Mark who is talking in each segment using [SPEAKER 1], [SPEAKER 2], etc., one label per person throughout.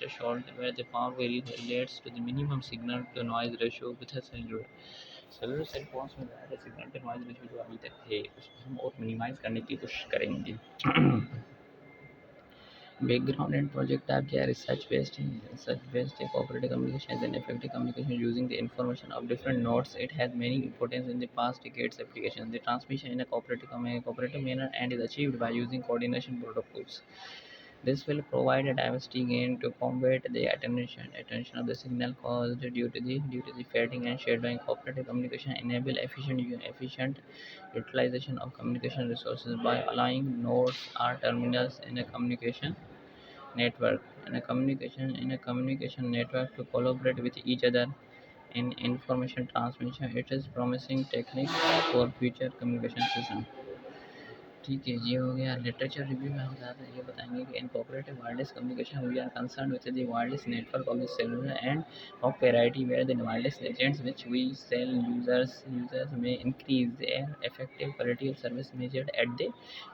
[SPEAKER 1] threshold where the power relates to the minimum signal to noise ratio with a cellular cell phones में ज़्यादा signal to noise ratio जो अभी तक है उसको हम और मिनिमाइज करने की कोशिश करेंगे. Background and project type, they are research based cooperative communication is an effective communication using the information of different nodes. It has many importance in the past decades applications. The transmission in a cooperative manner and is achieved by using coordination protocols. This will provide a diversity gain to combat the attention of the signal caused due to the fading and shadowing. Cooperative communication enable efficient utilization of communication resources by allowing nodes or terminals in a communication network to collaborate with each other in information transmission. It is promising technique for future communication system. ठीक है, ये हो गया literature review में. हम ज़्यादा ये बताएंगे कि in cooperative wireless communication we are concern with the wireless network of the cellular and of variety where the wireless agents which we sell users may increase their effective quality of service measured at the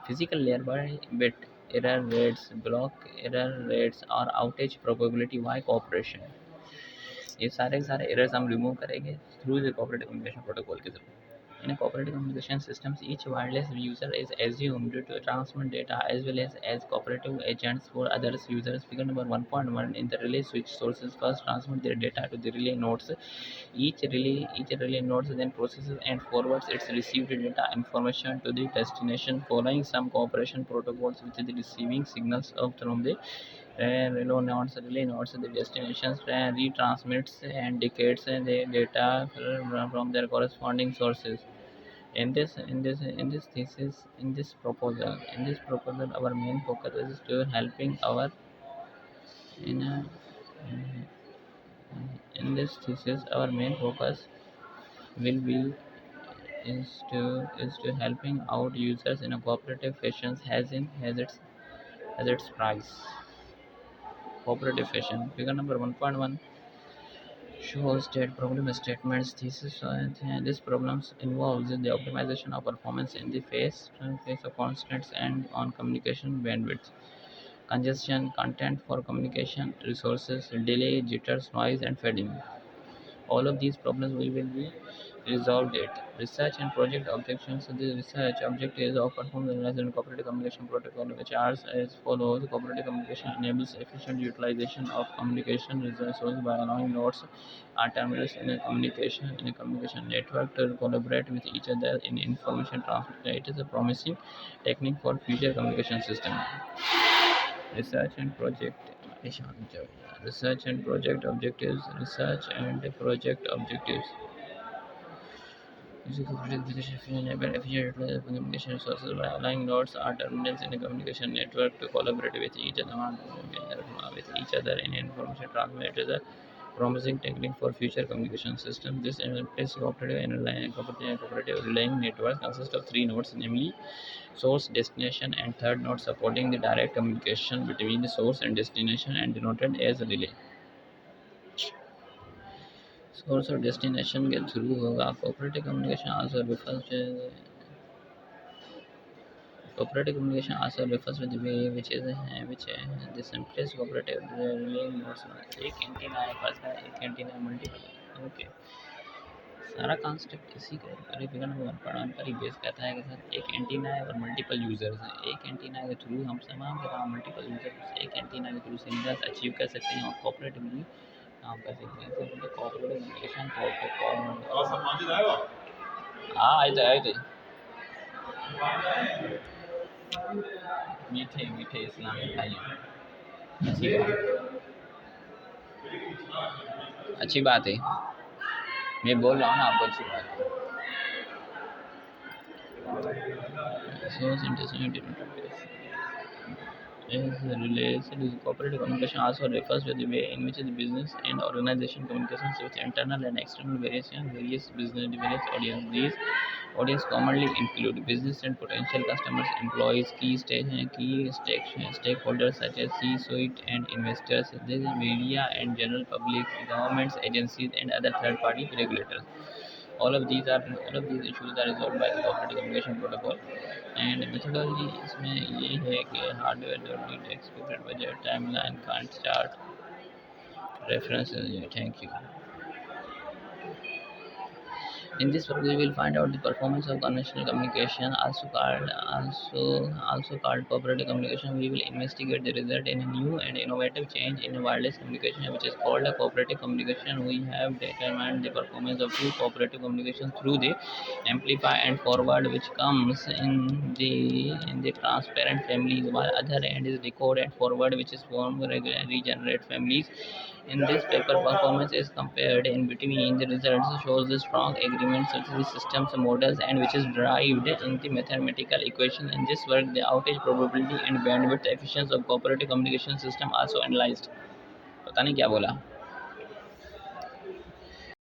[SPEAKER 1] physical layer by bit error rates, block error rates or outage probability by cooperation. ये सारे के सारे errors हम remove करेंगे through the cooperative communication protocol के through. In a cooperative communication systems, each wireless user is assumed to transmit data as well as cooperative agents for other users. Figure number 1.1 in the relay switch sources first transmit their data to the relay nodes. Each relay nodes then processes and forwards its received data information to the destination following some cooperation protocols with the receiving signals from the relay nodes. The destinations retransmits and decays the data from their corresponding sources. In this proposal, our main focus is to helping our in a, in this thesis our main focus will be is to helping out users in a cooperative fashion has its price. Cooperative fashion. Figure number 1.1 shows that problem statements thesis. This problems involves the optimization of performance in the face of constraints and on communication bandwidth, congestion, content for communication resources, delay, jitters, noise, and fading. All of these problems will be resolved it. Research and project objectives. So the research objectives of performance analysis and cooperative communication protocol, which are as follows. Cooperative communication enables efficient utilization of communication resources by allowing nodes or terminals in a communication network to collaborate with each other in information transmission. It is a promising technique for future communication system. Research and project objectives. Using cooperative communication enable efficient utilization of communication resources by allowing nodes or terminals in a communication network to collaborate with each other in information transmission. It is a promising technique for future communication systems. This is cooperative relaying network consists of three nodes, namely source, destination, and third node supporting the direct communication between the source and destination and denoted as relay. Source और destination के through होगा. Cooperative communication also refers to the way which the simplest cooperative relaying nodes. एक antenna है पास का, एक antenna multiple. Okay, सारा concept इसी का फिगर नंबर 1.1 पर ही बेस करता है कि सर एक एंटीना है और मल्टीपल यूजर्स हैं. एक एंटीना के थ्रू हम तमाम के तमाम मल्टीपल यूजर्स एक एंटीना के थ्रू सिग्नल्स अचीव कर सकते हैं और कोऑपरेटिवली काम कर सकते हैं. तो कोऑपरेटिव कम्युनिकेशन प्रोटोकॉल हाँ आए थे मीठे इस्लामिक भाई. अच्छी बात है. मैं बोल रहा हूँ ना आपको, अच्छी बात है. Source and destination cooperative communication also refers to the way in which the business and organization communications with internal and external various business audience. These audience commonly include business and potential customers, employees, key stakeholders such as C-suite and investors, the media and general public, governments, agencies, and other third-party regulators. All of these issues are resolved by the cooperative communication protocol. And methodology इसमें ये है कि hardware expected budget timeline can't chart references. Yeah, thank you. In this work, we will find out the performance of conventional communication, also called cooperative communication. We will investigate the result in a new and innovative change in wireless communication, which is called a cooperative communication. We have determined the performance of two cooperative communication through the amplify and forward, which comes in the transparent families, while other end is decode and forward, which is form regenerate families. In this paper, performance is compared in between. The results shows the strong agreements with the systems models and which is derived in the mathematical equation. In this work, the outage probability and bandwidth efficiency of cooperative communication system also analyzed. पता नहीं क्या बोला